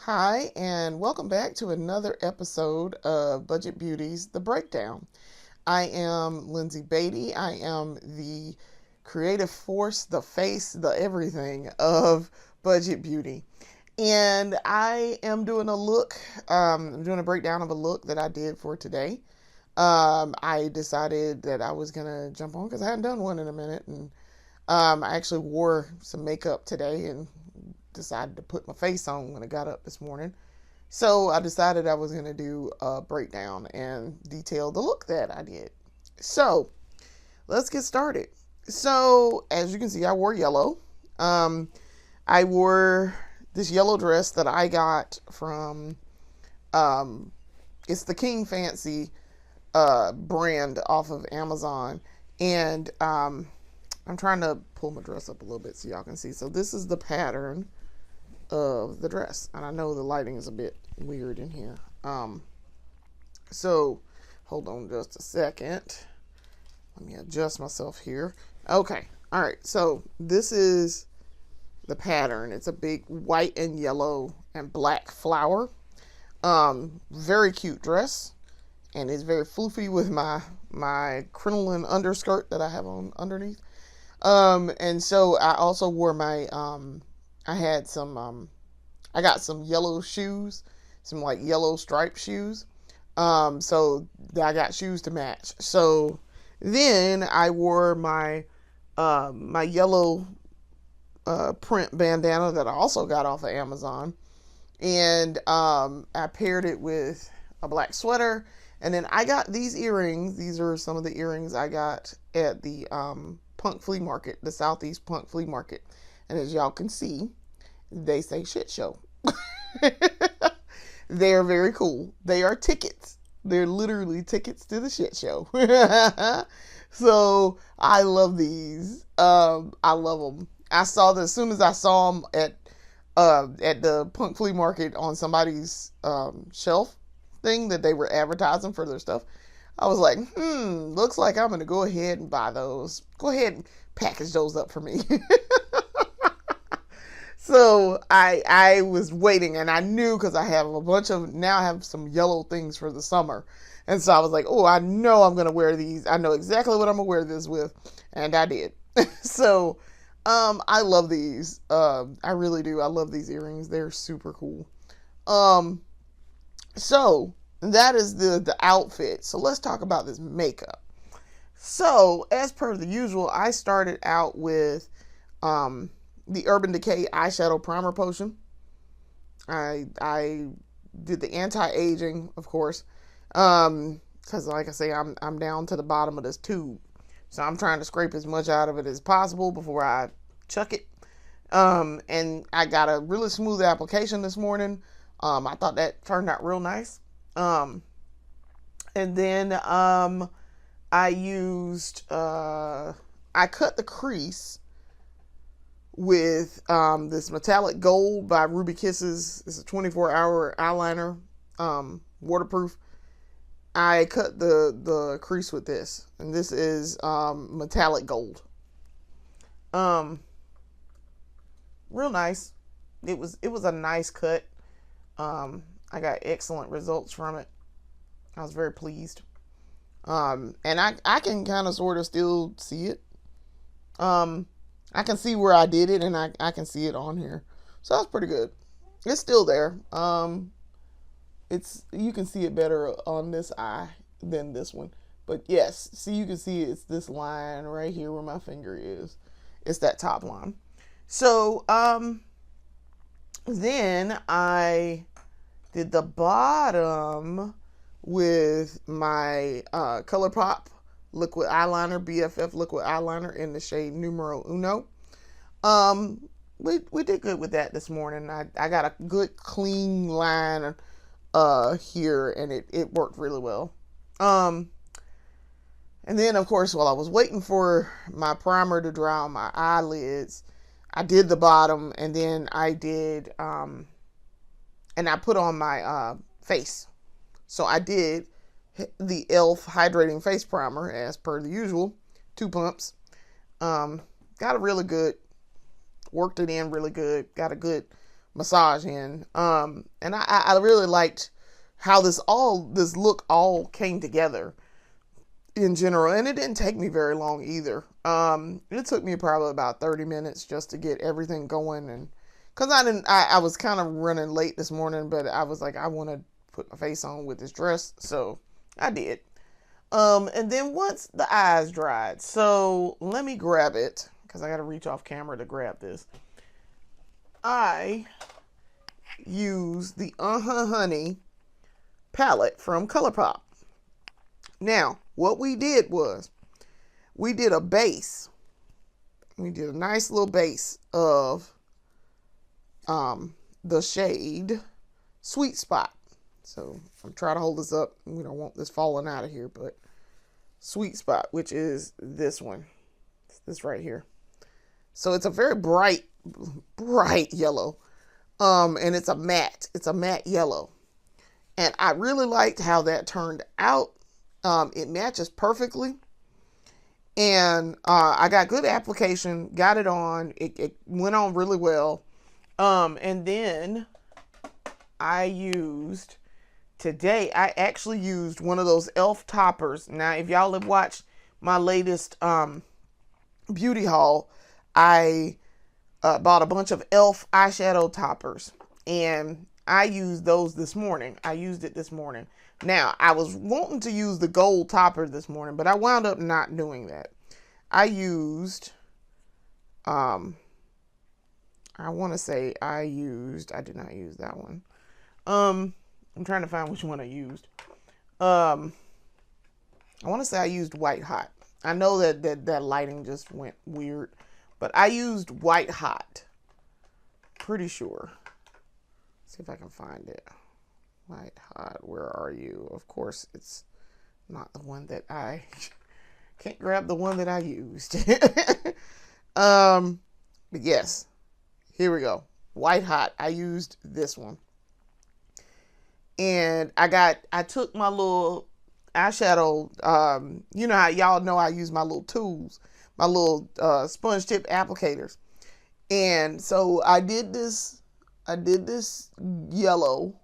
Hi, and welcome back to another episode of Budget Beauties, The Breakdown. I am Lindsay Beatty. I am the creative force, the face, the everything of Budget Beauty. And I am doing I'm doing a breakdown of a look that I did for today. I decided that I was going to jump on because I hadn't done one in a minute. And I actually wore some makeup today and decided to put my face on when I got up this morning. So I decided I was going to do a breakdown and detail the look that I did. So let's get started. So as you can see, I wore yellow. I wore this yellow dress that I got from, it's the King Fancy brand off of Amazon. And I'm trying to pull my dress up a little bit so y'all can see. So this is the pattern of the dress, and I know the lighting is a bit weird in here. So hold on just a second. Let me adjust myself here. Okay, all right. So this is the pattern. It's a big white and yellow and black flower. Very cute dress, and it's very floofy with my crinoline underskirt that I have on underneath. And so I also wore my I got some yellow shoes, some like yellow striped shoes. So I got shoes to match. So then I wore my yellow print bandana that I also got off of Amazon, and I paired it with a black sweater. And then I got these earrings. These are some of the earrings I got at the Punk Flea Market, the Southeast Punk Flea Market. And as y'all can see, they say shit show. They are very cool. They are tickets. They're literally tickets to the shit show. So I love these. I love them. I saw them as soon as I saw them at the Punk Flea Market on somebody's shelf thing that they were advertising for their stuff. I was like, looks like I'm going to go ahead and buy those. Go ahead and package those up for me. So I was waiting, and I knew because I have now I have some yellow things for the summer. And so I was like, oh, I know I'm going to wear these. I know exactly what I'm going to wear this with. And I did. So I love these. I really do. I love these earrings. They're super cool. So that is the outfit. So let's talk about this makeup. So as per the usual, I started out with the Urban Decay eyeshadow primer potion. I did the anti-aging, of course, because like I say, I'm down to the bottom of this tube, so I'm trying to scrape as much out of it as possible before I chuck it. And I got a really smooth application this morning. I thought that turned out real nice. And then I used I cut the crease with this metallic gold by Ruby Kisses. It's a 24-hour eyeliner, waterproof. I cut the crease with this, and this is metallic gold. Real nice. It was a nice cut. I got excellent results from it. I was very pleased. And I can kind of sort of still see it. I can see where I did it, and I can see it on here. So that's pretty good. It's still there. You can see it better on this eye than this one. But yes, see, you can see it's this line right here where my finger is. It's that top line. So then I did the bottom with my ColourPop liquid eyeliner, BFF liquid eyeliner in the shade Numero Uno. We did good with that this morning. I got a good clean line here, and it worked really well. And then of course, while I was waiting for my primer to dry on my eyelids, I did the bottom, and then I did and I put on my face. So I did the e.l.f. hydrating face primer as per the usual, 2 pumps. Got a really good, worked it in really good, got a good massage in. And I really liked how this look all came together in general. And it didn't take me very long either. It took me probably about 30 minutes just to get everything going. And cause I was kind of running late this morning, but I was like, I want to put my face on with this dress. So I did. And then once the eyes dried, so let me grab it because I got to reach off camera to grab this. I use the Honey palette from ColourPop. Now, what we did was we did a base. We did a nice little base of the shade Sweet Spot. So I'm trying to hold this up. We don't want this falling out of here, but Sweet Spot, which is this one. This right here. So it's a very bright yellow. And it's a matte yellow. And I really liked how that turned out. It matches perfectly. And I got good application, got it on. It went on really well. And then today I actually used one of those e.l.f. toppers. Now, if y'all have watched my latest beauty haul, I bought a bunch of e.l.f. eyeshadow toppers, and I used those this morning. I used it this morning. Now, I was wanting to use the gold topper this morning, but I wound up not doing that. I used, I want to say I did not use that one. I'm trying to find which one I used. I want to say I used White Hot. I know that lighting just went weird, but I used White Hot. Pretty sure. See if I can find it. White Hot, where are you? Of course, it's not the one that I can't grab the one that I used. But yes, here we go. White Hot. I used this one. And I took my little eyeshadow, you know how y'all know I use my little tools, my little sponge tip applicators. And so I did this yellow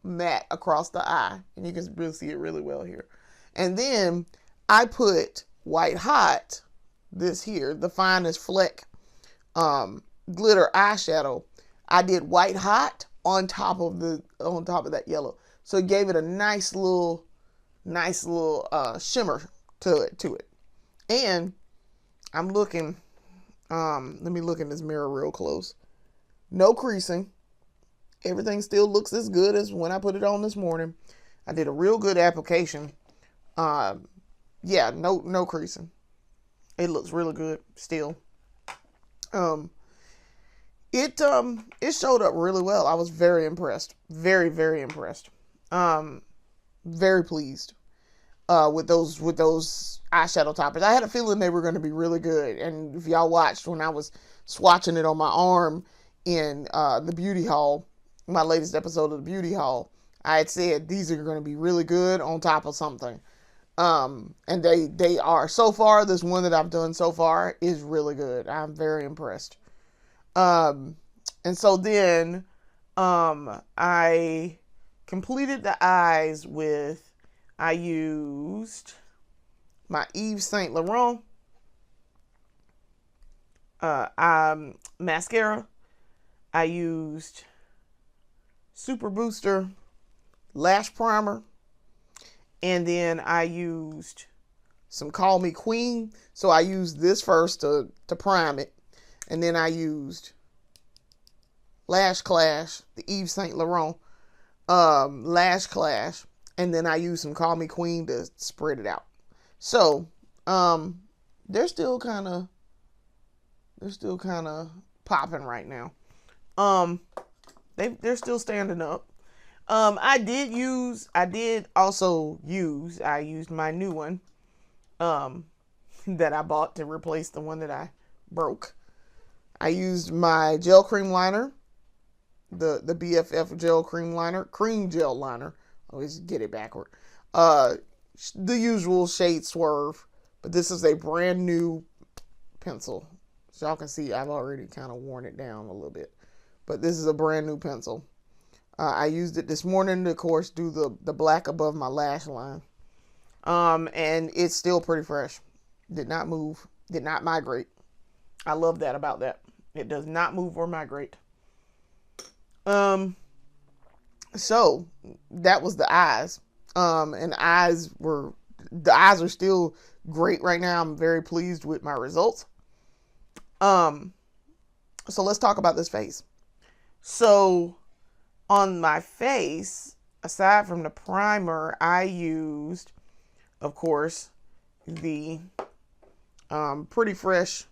matte across the eye, and you can really see it really well here. And then I put White Hot, this here, the Finest Fleck glitter eyeshadow. I did White Hot on top of that yellow, so it gave it a nice little shimmer to it. And I'm looking, let me look in this mirror real close. No creasing. Everything still looks as good as when I put it on this morning. I did a real good application. Yeah, no creasing. It looks really good still. It showed up really well. I was very impressed. Very, very impressed. Very pleased with those eyeshadow toppers. I had a feeling they were going to be really good. And if y'all watched when I was swatching it on my arm in the beauty haul, my latest episode of the beauty haul, I had said these are going to be really good on top of something. And they are. So far, this one that I've done so far is really good. I'm very impressed. And so then I completed the eyes with, I used my Yves Saint Laurent mascara. I used Super Booster lash primer, and then I used some Call Me Queen. So I used this first to prime it, and then I used Lash Clash, the Yves Saint Laurent Lash Clash, and then I used some Call Me Queen to spread it out. So they're still kind of popping right now. They're still standing up. I used my new one that I bought to replace the one that I broke. I used my gel cream liner, the BFF gel cream gel liner. I always get it backward. The usual shade Swerve, but this is a brand new pencil. So y'all can see I've already kind of worn it down a little bit. but this is a brand new pencil. I used it this morning to, of course, do the black above my lash line. And it's still pretty fresh. Did not move, did not migrate. I love that about that. It does not move or migrate. So that was the eyes. And the eyes are still great right now. I'm very pleased with my results. So let's talk about this face. So on my face, aside from the primer, I used, of course, the Pretty Fresh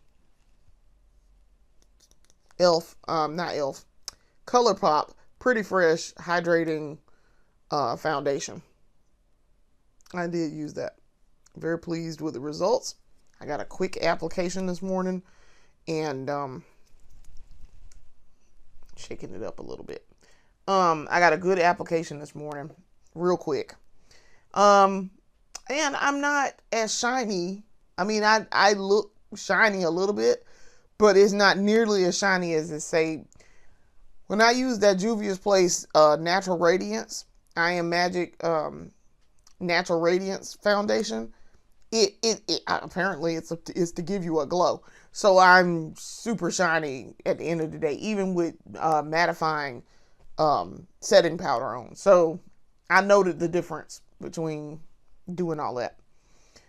ColourPop Pretty Fresh Hydrating Foundation. I did use that. Very pleased with the results. I got a quick application this morning and shaking it up a little bit. I got a good application this morning, real quick. And I'm not as shiny. I mean, I look shiny a little bit, but it's not nearly as shiny as it say. When I use that Juvia's Place Natural Radiance, I Am Magic Natural Radiance Foundation, it apparently it's to give you a glow. So I'm super shiny at the end of the day, even with mattifying setting powder on. So I noted the difference between doing all that.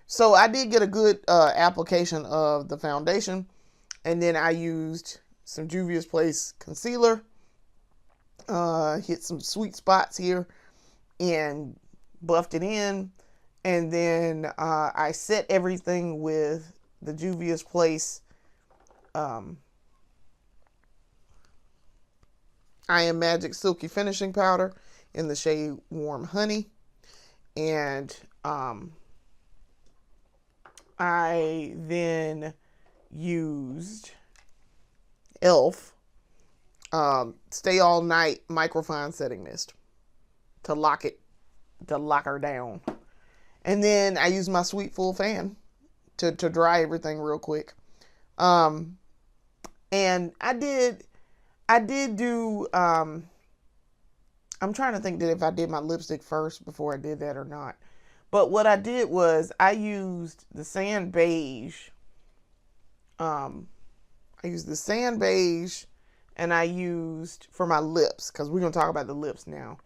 So I did get a good application of the foundation, and then I used some Juvia's Place concealer, hit some sweet spots here and buffed it in, and then I set everything with the Juvia's Place I Am Magic Silky Finishing Powder in the shade Warm Honey. And I then used e.l.f. Stay All Night Microfine Setting Mist to lock her down. And then I used my Sweet Full Fan to dry everything real quick. And I did do, I'm trying to think that if I did my lipstick first before I did that or not. But what I did was I used the Sand Beige. I used the Sand Beige, and I used for my lips, because we're going to talk about the lips now.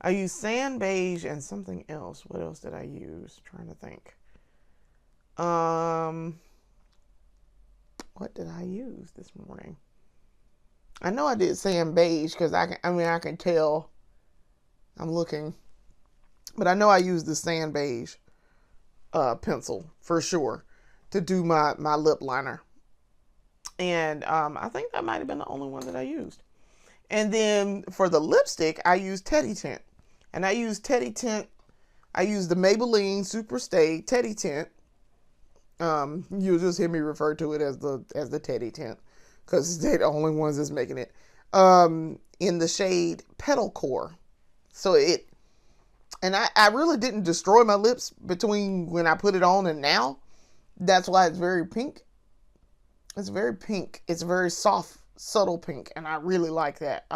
I used Sand Beige and something else. What else did I use? I'm trying to think. What did I use this morning? I know I did Sand Beige because I can tell. I'm looking, but I know I used the Sand Beige pencil for sure to do my lip liner, and I think that might have been the only one that I used. And then for the lipstick, I used Teddy Tint, and I used Teddy Tint. I used the Maybelline Super Stay Teddy Tint. You'll just hear me refer to it as the Teddy Tint, because they're the only ones that's making it. In the shade Petal Core. So I really didn't destroy my lips between when I put it on and now. That's why it's very pink. It's very pink. It's very soft, subtle pink. And I really like that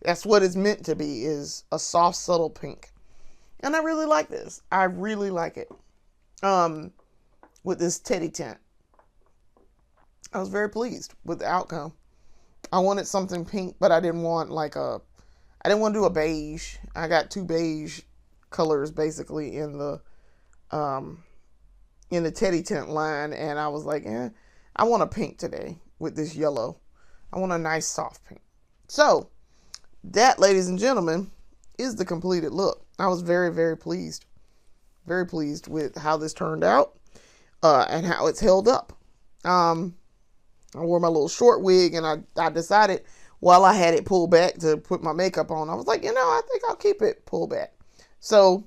that's what it's meant to be, is a soft, subtle pink. And I really like this. I really like it. With this Teddy Tint. I was very pleased with the outcome. I wanted something pink, but I didn't want I didn't want to do a beige. I got two beige colors basically in the Teddy Tint line, and I was like, I want a pink today with this yellow. I want a nice soft pink. So that, ladies and gentlemen, is the completed look. I was very, very pleased. Very pleased with how this turned out and how it's held up. I wore my little short wig, and I decided while I had it pulled back to put my makeup on, I was like, I think I'll keep it pulled back. So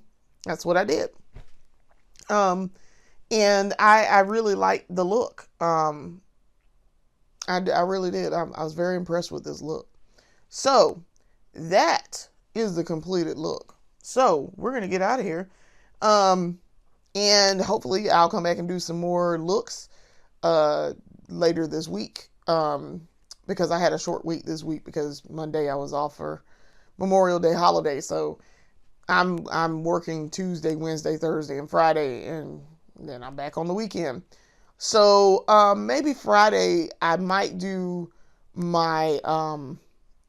that's what I did. And I really liked the look. I really did. I was very impressed with this look. So that is the completed look. So we're going to get out of here. And hopefully I'll come back and do some more looks later this week. because I had a short week this week because Monday I was off for Memorial Day holiday. So I'm working Tuesday, Wednesday, Thursday, and Friday, and then I'm back on the weekend. So maybe Friday I might do my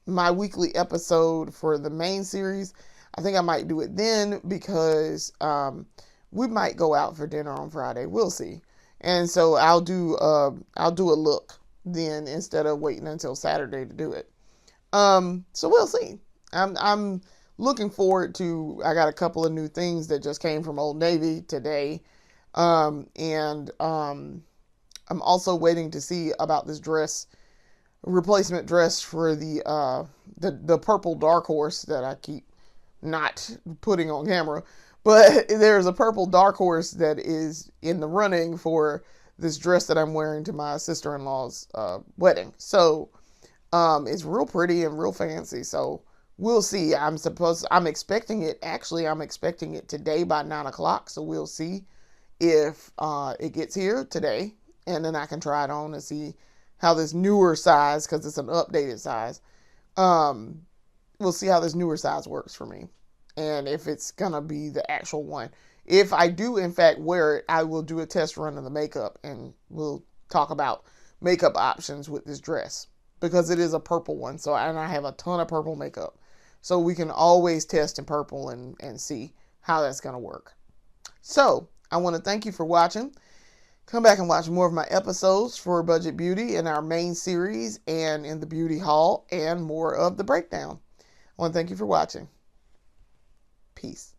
my weekly episode for the main series. I think I might do it then because we might go out for dinner on Friday. We'll see. And so I'll do a look then instead of waiting until Saturday to do it. So we'll see. I'm looking forward to. I got a couple of new things that just came from Old Navy today, and I'm also waiting to see about this dress, replacement dress for the purple dark horse that I keep not putting on camera. But there's a purple dark horse that is in the running for this dress that I'm wearing to my sister-in-law's wedding. So it's real pretty and real fancy. So we'll see. I'm expecting it. Actually, I'm expecting it today by 9 o'clock. So we'll see if it gets here today, and then I can try it on and see how this newer size, because it's an updated size. We'll see how this newer size works for me, and if it's gonna be the actual one. If I do in fact wear it, I will do a test run of the makeup, and we'll talk about makeup options with this dress, because it is a purple one. So, and I have a ton of purple makeup, so we can always test in purple and see how that's gonna work. So I want to thank you for watching. Come back and watch more of my episodes for Budget Beauty in our main series and in the beauty haul, and more of the breakdown. I want to thank you for watching. Peace.